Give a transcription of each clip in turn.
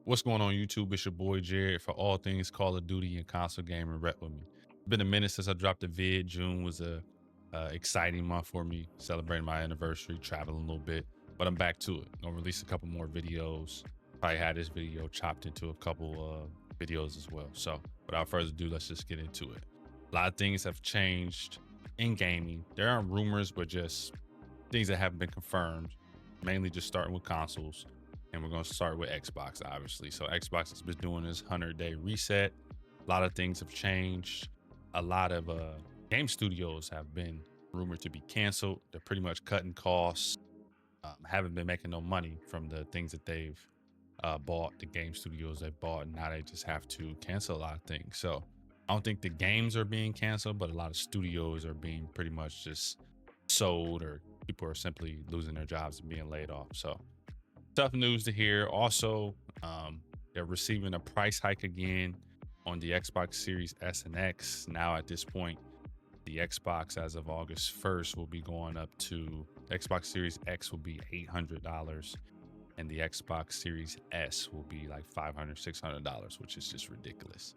What's going on YouTube? It's your boy Jared for all things Call of Duty and console gaming. Rep with me. It's been a minute since I dropped a vid. June was a exciting month for me, celebrating my anniversary, traveling a little bit, but I'm back to it. I'll release a couple more videos. Probably had this video chopped into a couple videos as well. So without further ado, let's just get into it. A lot of things have changed in gaming. There aren't rumors, but just things that haven't been confirmed, mainly just starting with consoles. And we're going to start with Xbox, obviously. So Xbox has been doing this 100-day reset. A lot of things have changed. A lot of game studios have been rumored to be canceled. They're pretty much cutting costs. Haven't been making no money from the things that they've bought, the game studios they bought, and now they just have to cancel a lot of things. So I don't think the games are being canceled, but a lot of studios are being pretty much just sold, or people are simply losing their jobs and being laid off. So tough news to hear. Also, they're receiving a price hike again on the Xbox Series S and X. Now at this point, the Xbox as of August 1st will be going up to Xbox Series X will be $800, and the Xbox Series S will be like $500, $600, which is just ridiculous.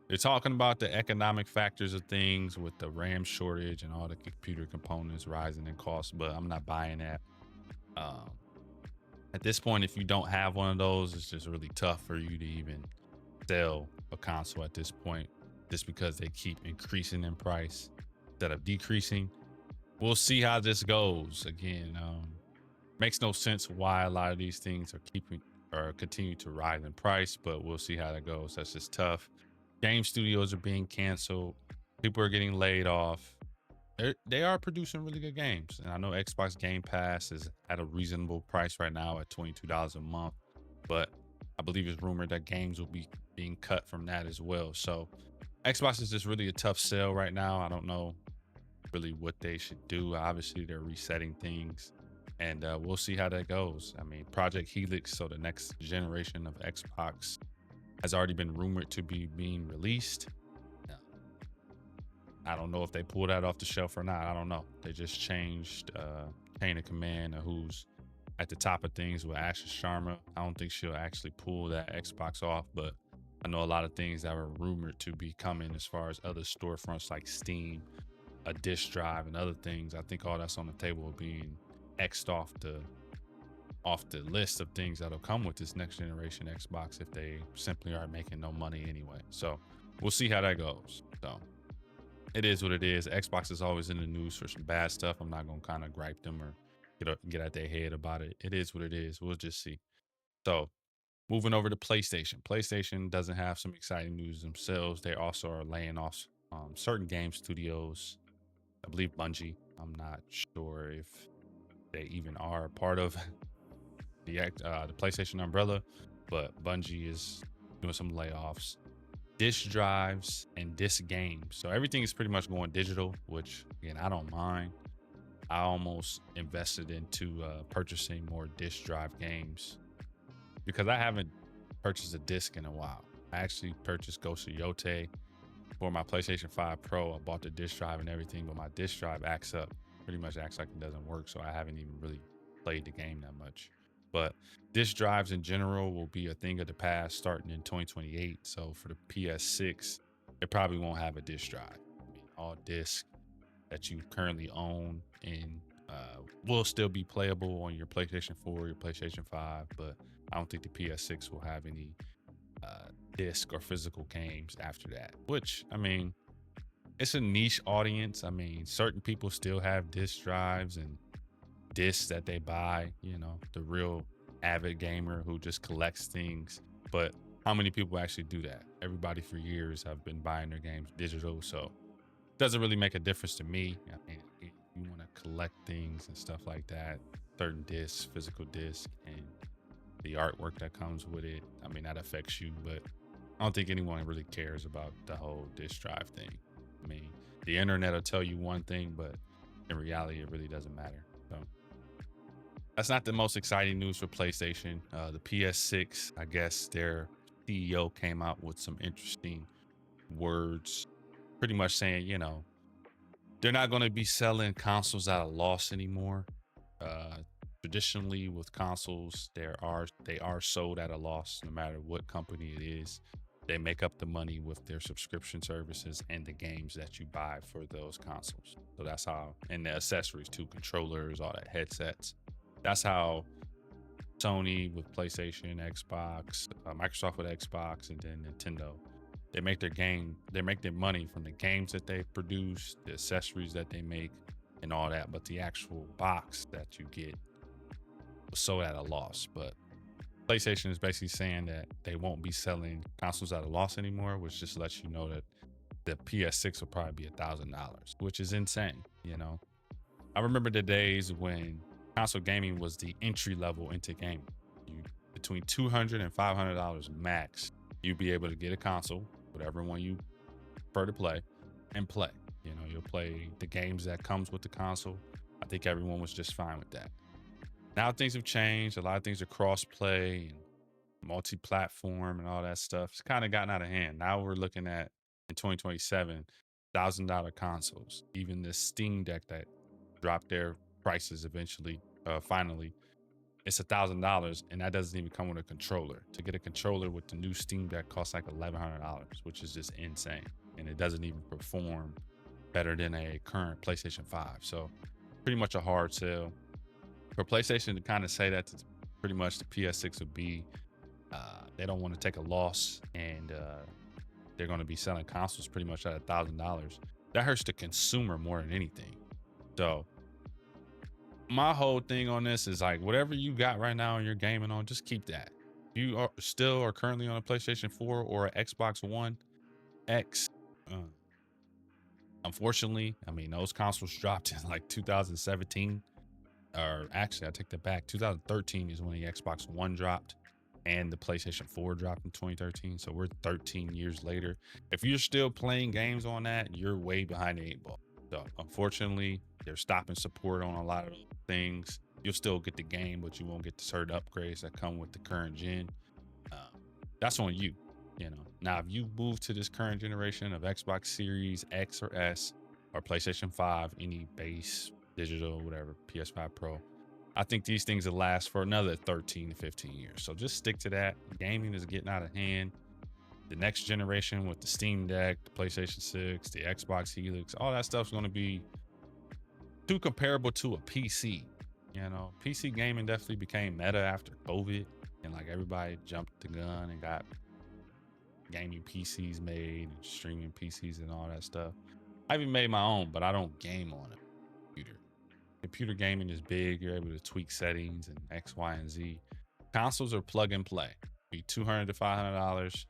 They're talking about the economic factors of things with the RAM shortage and all the computer components rising in cost, but I'm not buying that. At this point, if you don't have one of those, it's just really tough for you to even sell a console at this point, just because they keep increasing in price instead of decreasing. We'll see how this goes. Again, makes no sense why a lot of these things are continue to rise in price, but we'll see how that goes. That's just tough. Game studios are being canceled. People are getting laid off. They are producing really good games, and I know Xbox Game Pass is at a reasonable price right now at $22 a month, but I believe it's rumored that games will be being cut from that as well. So Xbox is just really a tough sell right now. I don't know really what they should do. Obviously they're resetting things, and we'll see how that goes. I mean, Project Helix, so the next generation of Xbox, has already been rumored to be being released. I don't know if they pulled that off the shelf or not. I don't know. They just changed chain of command of who's at the top of things with Ashley Sharma. I don't think she'll actually pull that Xbox off, but I know a lot of things that were rumored to be coming as far as other storefronts like Steam, a disk drive, and other things. I think all that's on the table being X'd off the list of things that'll come with this next generation Xbox if they simply are making no money anyway. So we'll see how that goes. So it is what it is. Xbox is always in the news for some bad stuff. I'm not going to kind of gripe them or get out their head about it. It is what it is. We'll just see. So moving over to PlayStation. PlayStation doesn't have some exciting news themselves. They also are laying off certain game studios. I believe Bungie. I'm not sure if they even are a part of the PlayStation umbrella, but Bungie is doing some layoffs. Disk drives and disk games. So everything is pretty much going digital, which again, I don't mind. I almost invested into purchasing more disk drive games because I haven't purchased a disc in a while. I actually purchased Ghost of Yote for my PlayStation 5 Pro. I bought the disk drive and everything, but my disk drive pretty much acts like it doesn't work. So I haven't even really played the game that much. But disk drives in general will be a thing of the past starting in 2028. So for the PS6, it probably won't have a disk drive. I mean, all discs that you currently own and will still be playable on your PlayStation 4, your PlayStation 5, but I don't think the PS6 will have any disc or physical games after that, which, I mean, it's a niche audience. I mean, certain people still have disc drives and discs that they buy, the real avid gamer who just collects things. But how many people actually do that? Everybody for years have been buying their games digital, so it doesn't really make a difference to me. I mean, if you want to collect things and stuff like that, certain discs, physical disc, and the artwork that comes with it, I mean, that affects you, but I don't think anyone really cares about the whole disc drive thing. I mean, the internet will tell you one thing, but in reality, it really doesn't matter. So that's not the most exciting news for PlayStation. The PS6, I guess their CEO came out with some interesting words, pretty much saying, they're not going to be selling consoles at a loss anymore. traditionally with consoles, they are sold at a loss no matter what company it is. They make up the money with their subscription services and the games that you buy for those consoles. So that's how, and the accessories too, controllers, all that, headsets. That's how Sony with PlayStation, Xbox, Microsoft with Xbox, and then Nintendo. They make their money from the games that they produce, the accessories that they make, and all that. But the actual box that you get was sold at a loss. But PlayStation is basically saying that they won't be selling consoles at a loss anymore, which just lets you know that the PS6 will probably be $1,000, which is insane. You know, I remember the days when console gaming was the entry level into gaming. You between $200 and $500 max, you'd be able to get a console, whatever one you prefer to play, and play. You know, you'll play the games that comes with the console. I think everyone was just fine with that. Now things have changed. A lot of things are cross-play and multi-platform and all that stuff. It's kind of gotten out of hand. Now we're looking at in 2027, $1,000 consoles. Even this Steam Deck that dropped their prices eventually, finally, it's $1,000, and that doesn't even come with a controller. To get a controller with the new Steam Deck costs like $1,100, which is just insane, and it doesn't even perform better than a current PlayStation 5. So pretty much a hard sell for PlayStation to kind of say that to pretty much the PS6 would be. They don't want to take a loss, and they're going to be selling consoles pretty much at $1,000. That hurts the consumer more than anything. So my whole thing on this is like, whatever you got right now and you're gaming on, just keep that. You are still are currently on a PlayStation 4 or an Xbox One X. Unfortunately, I mean, those consoles dropped in like 2017, or actually, I take that back. 2013 is when the Xbox One dropped and the PlayStation 4 dropped in 2013. So we're 13 years later. If you're still playing games on that, you're way behind the eight ball. So unfortunately, they're stopping support on a lot of things. You'll still get the game, but you won't get the certain upgrades that come with the current gen. That's on you. You know, now if you move to this current generation of Xbox Series X or S or PlayStation 5, any base, digital, whatever, PS5 Pro, I think these things will last for another 13 to 15 years. So just stick to that. Gaming is getting out of hand. The next generation with the Steam Deck, the PlayStation 6, the Xbox Helix, all that stuff's going to be too comparable to a PC. You know, PC gaming definitely became meta after COVID, and like everybody jumped the gun and got gaming PCs made and streaming PCs and all that stuff. I even made my own, but I don't game on a computer. Computer gaming is big. You're able to tweak settings and X, Y, and Z. Consoles are plug and play. Be $200 to $500.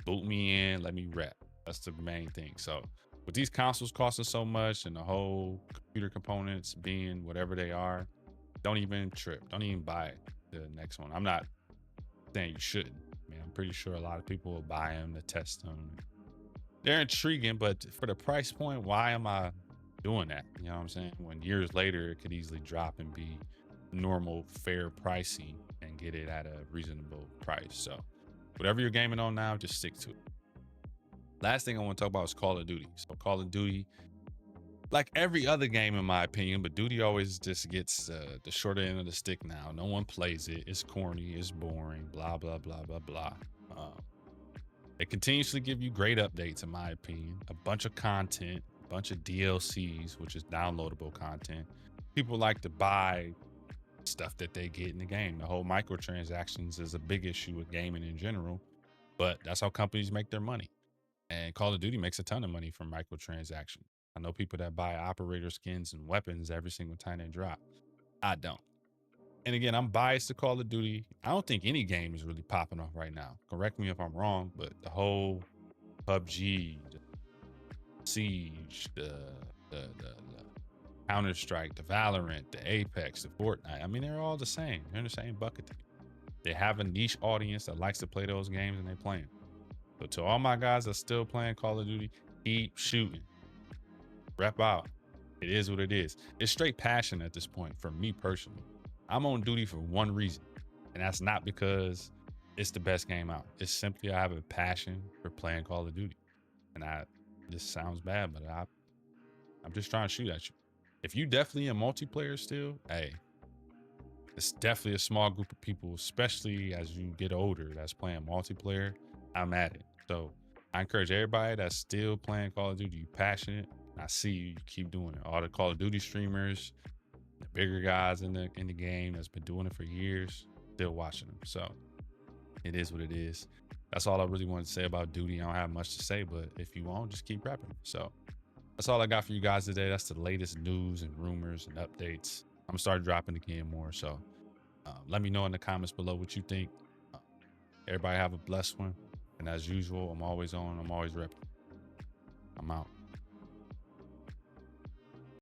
Boot me in, let me rep. That's the main thing. So with these consoles costing so much and the whole computer components being whatever they are, don't even trip. Don't even buy the next one. I'm not saying you shouldn't. I mean, I'm pretty sure a lot of people will buy them to test them. They're intriguing, but for the price point, why am I doing that? You know what I'm saying? When years later, it could easily drop and be normal, fair pricing and get it at a reasonable price. So whatever you're gaming on now, just stick to it. Last thing I want to talk about is Call of Duty. So Call of Duty, like every other game in my opinion, but Duty always just gets the shorter end of the stick now. No one plays it. It's corny. It's boring. Blah, blah, blah, blah, blah. They continuously give you great updates, in my opinion. A bunch of content, a bunch of DLCs, which is downloadable content. People like to buy stuff that they get in the game. The whole microtransactions is a big issue with gaming in general, but that's how companies make their money. And Call of Duty makes a ton of money from microtransactions. I know people that buy operator skins and weapons every single time they drop. I don't. And again, I'm biased to Call of Duty. I don't think any game is really popping off right now. Correct me if I'm wrong, but the whole PUBG, the Siege, the Counter-Strike, the Valorant, the Apex, the Fortnite, I mean, they're all the same. They're in the same bucket. They have a niche audience that likes to play those games, and they play them. So to all my guys that still playing Call of Duty, keep shooting. Rep out. It is what it is. It's straight passion at this point for me personally. I'm on duty for one reason, and that's not because it's the best game out. It's simply I have a passion for playing Call of Duty. And this sounds bad, but I'm just trying to shoot at you. If you definitely in multiplayer still, hey, it's definitely a small group of people, especially as you get older, that's playing multiplayer. I'm at it. So I encourage everybody that's still playing Call of Duty, you passionate. I see you keep doing it. All the Call of Duty streamers, the bigger guys in the game that's been doing it for years, still watching them. So it is what it is. That's all I really wanted to say about Duty. I don't have much to say, but if you want, just keep rapping. So that's all I got for you guys today. That's the latest news and rumors and updates. I'm gonna start dropping again more. So let me know in the comments below what you think. Uh, Everybody have a blessed one. And as usual, I'm always on. I'm always repping. I'm out.